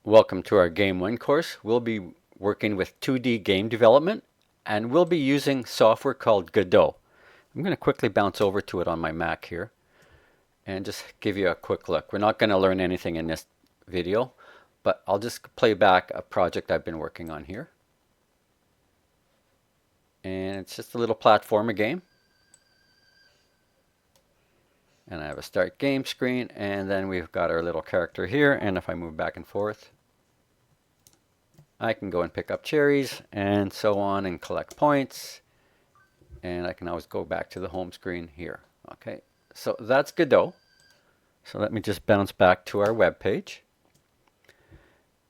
Welcome to our Game 1 course. We'll be working with 2D game development, and we'll be using software called GODOT. I'm going to quickly bounce over to it on my Mac here and just give you a quick look. We're not going to learn anything in this video, but I'll just play back a project I've been working on here. And it's just a little platformer game. And I have a start game screen, and then we've got our little character here, and if I move back and forth, I can go and pick up cherries and so on and collect points, and I can always go back to the home screen here. Okay, so that's GODOT. So let me just bounce back to our web page.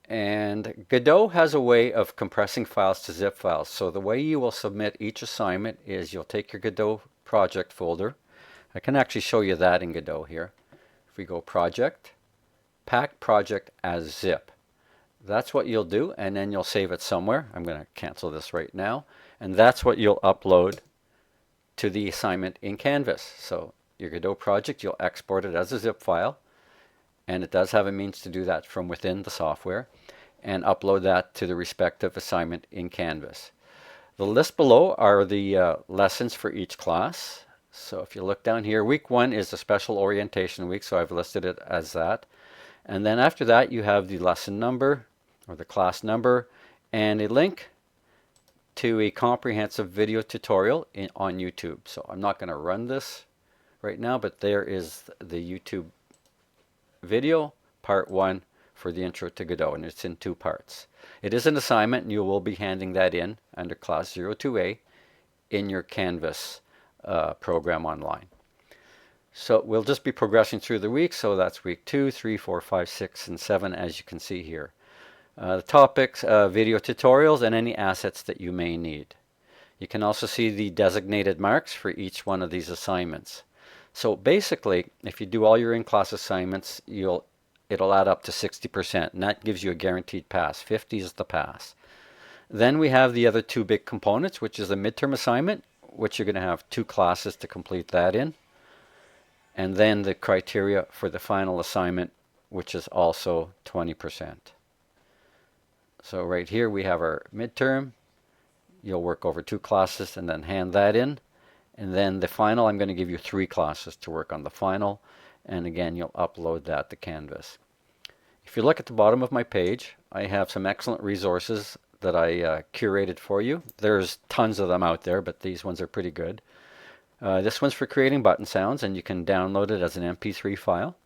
And GODOT has a way of compressing files to zip files. So the way you will submit each assignment is you'll take your GODOT project folder. I can actually show you that in GODOT here. If we go project, pack project as zip. That's what you'll do, and then you'll save it somewhere. I'm going to cancel this right now. And that's what you'll upload to the assignment in Canvas. So your GODOT project, you'll export it as a zip file. And it does have a means to do that from within the software, and upload that to the respective assignment in Canvas. The list below are the lessons for each class. So if you look down here, week 1 is a special orientation week, so I've listed it as that. And then after that, you have the lesson number or the class number and a link to a comprehensive video tutorial on YouTube. So I'm not going to run this right now, but there is the YouTube video, part 1 for the intro to GODOT, and it's in 2 parts. It is an assignment, and you will be handing that in under class 02A in your Canvas program online. So we'll just be progressing through the week. So that's week 2, 3, 4, 5, 6, and 7, as you can see here. The topics, video tutorials, and any assets that you may need. You can also see the designated marks for each one of these assignments. So basically, if you do all your in-class assignments, it'll add up to 60%, and that gives you a guaranteed pass. 50 is the pass. Then we have the other 2 big components, which is the midterm assignment, which you're going to have 2 classes to complete that in. And then the criteria for the final assignment, which is also 20%. So right here we have our midterm. You'll work over 2 classes and then hand that in. And then the final, I'm going to give you 3 classes to work on the final. And again, you'll upload that to Canvas. If you look at the bottom of my page, I have some excellent resources that I curated for you. There's tons of them out there, but these ones are pretty good. This one's for creating button sounds, and you can download it as an MP3 file.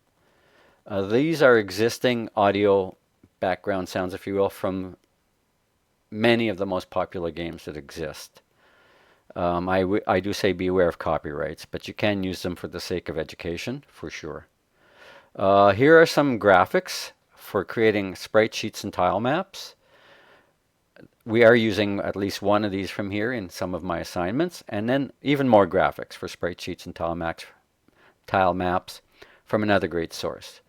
These are existing audio background sounds, if you will, from many of the most popular games that exist. I do say beware of copyrights, but you can use them for the sake of education, for sure. Here are some graphics for creating sprite sheets and tile maps. We are using at least one of these from here in some of my assignments, and then even more graphics for sprite sheets and tile maps from another great source.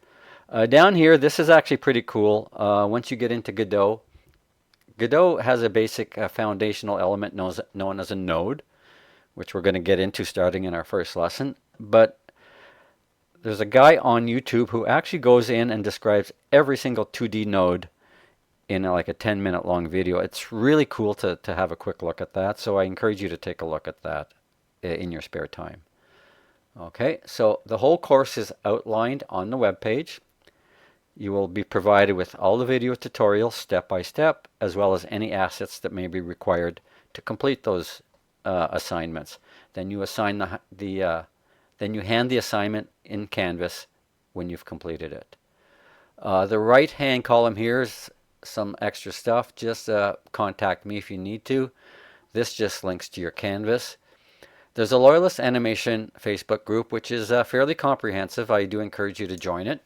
Down here, this is actually pretty cool. Once you get into GODOT, GODOT has a basic foundational element known as a node, which we're going to get into starting in our first lesson. But there's a guy on YouTube who actually goes in and describes every single 2D node in like a 10-minute long video. It's really cool to have a quick look at that. So I encourage you to take a look at that in your spare time. Okay, so the whole course is outlined on the web page. You will be provided with all the video tutorials step by step, as well as any assets that may be required to complete those assignments. Then you assign then you hand the assignment in Canvas when you've completed it. The right-hand column here is some extra stuff. Just contact me if you need to. This just links to your Canvas. There's a Loyalist Animation Facebook group, which is fairly comprehensive. I do encourage you to join it.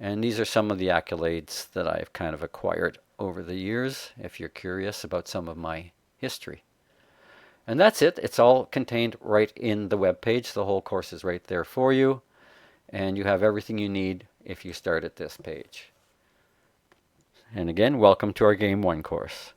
And these are some of the accolades that I've kind of acquired over the years, if you're curious about some of my history. And that's it. It's all contained right in the web page. The whole course is right there for you. And you have everything you need if you start at this page. And again, welcome to our Game 1 course.